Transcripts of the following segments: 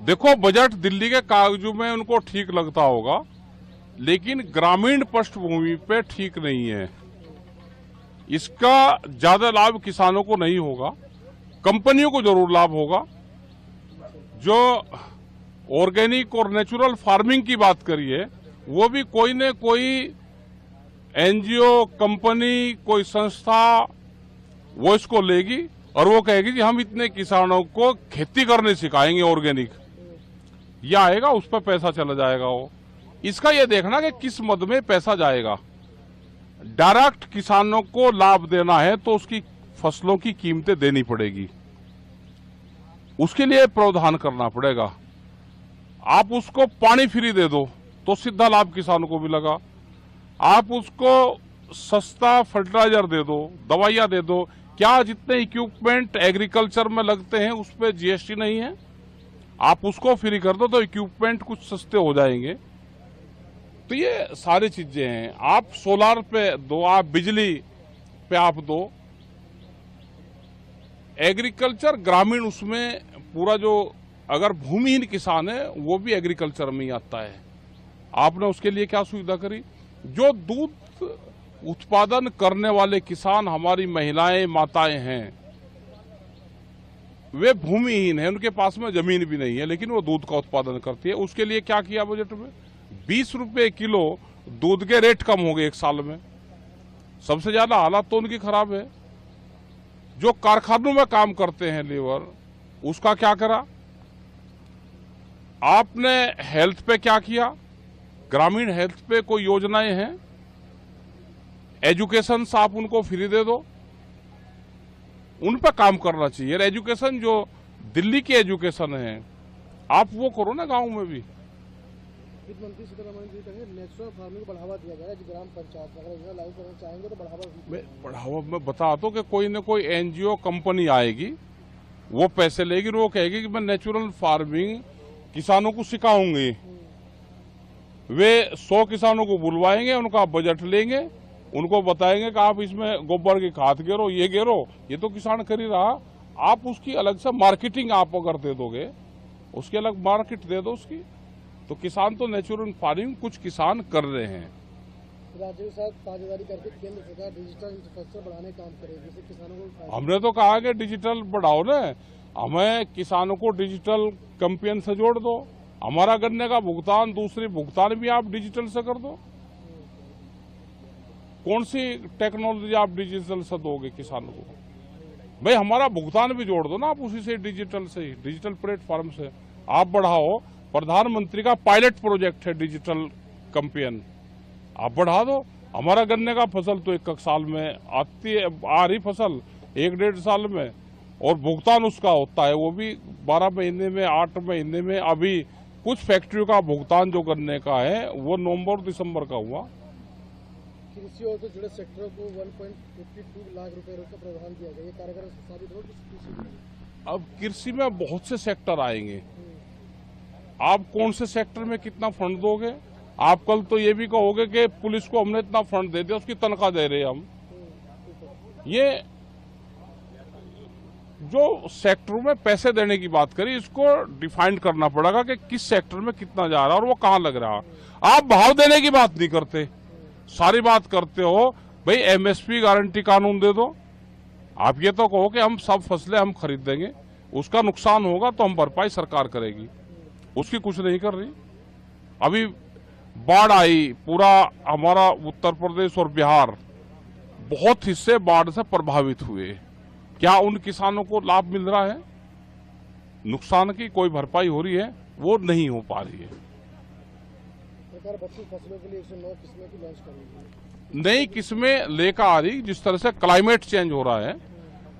देखो, बजट दिल्ली के कागजों में उनको ठीक लगता होगा, लेकिन ग्रामीण पृष्ठभूमि पे ठीक नहीं है। इसका ज्यादा लाभ किसानों को नहीं होगा, कंपनियों को जरूर लाभ होगा। जो ऑर्गेनिक और नेचुरल फार्मिंग की बात करिए, वो भी कोई न कोई एनजीओ, कंपनी, कोई संस्था वो इसको लेगी और वो कहेगी कि हम इतने किसानों को खेती करने सिखाएंगे ऑर्गेनिक। यह आएगा, उस पर पैसा चला जाएगा। वो इसका ये देखना कि किस मद में पैसा जाएगा। डायरेक्ट किसानों को लाभ देना है तो उसकी फसलों की कीमतें देनी पड़ेगी, उसके लिए प्रावधान करना पड़ेगा। आप उसको पानी फ्री दे दो तो सीधा लाभ किसानों को मिलेगा। आप उसको सस्ता फर्टिलाइजर दे दो, दवाइयां दे दो। क्या जितने इक्विपमेंट एग्रीकल्चर में लगते हैं उस पर जीएसटी नहीं है? आप उसको फ्री कर दो तो इक्विपमेंट कुछ सस्ते हो जाएंगे। तो ये सारी चीजें हैं। आप सोलार पे दो, आप बिजली पे आप दो। एग्रीकल्चर ग्रामीण, उसमें पूरा जो अगर भूमिहीन किसान है वो भी एग्रीकल्चर में ही आता है। आपने उसके लिए क्या सुविधा करी? जो दूध उत्पादन करने वाले किसान, हमारी महिलाएं, माताएं हैं, वे भूमिहीन हैं, उनके पास में जमीन भी नहीं है, लेकिन वो दूध का उत्पादन करती है। उसके लिए क्या किया बजट में? 20 रुपए किलो दूध के रेट कम हो गए एक साल में। सबसे ज्यादा हालत तो उनकी खराब है। जो कारखानों में काम करते हैं लेबर, उसका क्या करा? आपने हेल्थ पे क्या किया? ग्रामीण हेल्थ पे कोई योजनाएं हैं? एजुकेशन आप उनको फ्री दे दो, उन पर काम करना चाहिए। एजुकेशन जो दिल्ली की एजुकेशन है, आप वो करो ना गांव में भी। वित्त मंत्री सीतारमण जी कहेंगे नेचुरल फार्मिंग को बढ़ावा दिया जाए ग्राम पंचायत, अगर योजना लागू करना चाहेंगे तो बढ़ावा मैं बता दो कि कोई न कोई एनजीओ, कंपनी आएगी, वो पैसे लेगी, वो कहेगी कि मैं नेचुरल फार्मिंग किसानों को सिखाऊंगी। वे 100 किसानों को बुलवाएंगे, उनका बजट लेंगे, उनको बताएंगे कि आप इसमें गोबर की खाद गेरो, ये गेरो। ये तो किसान कर ही रहा। आप उसकी अलग से मार्केटिंग आप अगर दे दोगे, उसकी अलग मार्केट दे दो उसकी, तो किसान तो नेचुरल फार्मिंग कुछ किसान कर रहे हैं। राज्य के साथ साझेदारी करके केंद्र सरकार डिजिटल इंफ्रास्ट्रक्चर बढ़ाने का काम करेगी, जिससे किसानों को। हमने तो कहा कि डिजिटल बढ़ाओ ना, हमें किसानों को डिजिटल कैंपेन से जोड़ दो। हमारा गन्ने का भुगतान, दूसरी भुगतान भी आप डिजिटल से कर दो। कौन सी टेक्नोलॉजी आप डिजिटल से दोगे किसानों को? भाई हमारा भुगतान भी जोड़ दो ना आप उसी से, डिजिटल से ही, डिजिटल प्लेटफॉर्म से आप बढ़ाओ। प्रधानमंत्री का पायलट प्रोजेक्ट है डिजिटल कैंपेन, आप बढ़ा दो। हमारा गन्ने का फसल तो एक साल में आती है, आ रही फसल 1-1.5 साल में, और भुगतान उसका होता है वो भी 12 महीने में, 8 महीने में। अभी कुछ फैक्ट्रियों का भुगतान जो गन्ने का है वो नवंबर-दिसंबर का हुआ। कृषि और से जुड़े सेक्टरों को 1.52 लाख रुपए का प्रावधान दिया गया, ये कारगर साबित होगा। अब कृषि में बहुत से सेक्टर आएंगे, आप कौन से सेक्टर में कितना फंड दोगे? आप कल तो ये भी कहोगे कि पुलिस को हमने इतना फंड दे दिया, उसकी तनख्वाह दे रहे हैं हम। ये जो सेक्टरों में पैसे देने की बात करी, इसको डिफाइन करना पड़ेगा कि किस सेक्टर में कितना जा रहा है और वो कहां लग रहा है। आप भाव देने की बात नहीं करते, सारी बात करते हो भाई एमएसपी गारंटी कानून दे दो। आप ये तो कहो कि हम सब फसलें हम खरीद देंगे, उसका नुकसान होगा तो हम भरपाई सरकार करेगी, उसकी कुछ नहीं कर रही। अभी बाढ़ आई, पूरा हमारा उत्तर प्रदेश और बिहार, बहुत हिस्से बाढ़ से प्रभावित हुए। क्या उन किसानों को लाभ मिल रहा है? नुकसान की कोई भरपाई हो रही है? वो नहीं हो पा रही है। सरकार 32 फसलों के लिए 109 किस्में की लॉन्च करेगी। नई किस्में लेकर आ रही, जिस तरह से क्लाइमेट चेंज हो रहा है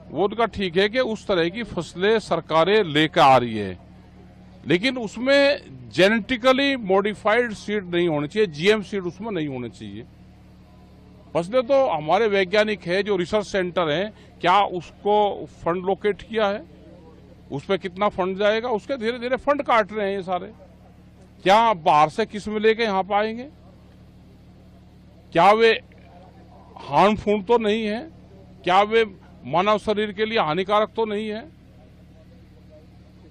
वो उनका ठीक है कि उस तरह की फसलें सरकारें लेकर आ रही है, लेकिन उसमें जेनेटिकली मॉडिफाइड सीड नहीं होनी चाहिए, जीएम सीड उसमें नहीं होने चाहिए। फसलें तो हमारे वैज्ञानिक है, जो रिसर्च सेंटर है, क्या उसको फंड लोकेट किया है? उस पर कितना फंड जाएगा? उसके धीरे धीरे फंड काट रहे हैं ये सारे। क्या बाहर से किस्म लेके यहाँ पे आएंगे? क्या वे हार्मफुल तो नहीं है? क्या वे मानव शरीर के लिए हानिकारक तो नहीं है?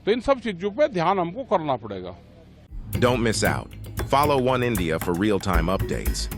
तो इन सब चीजों पे ध्यान हमको करना पड़ेगा। Don't miss out. Follow One India for real-time updates.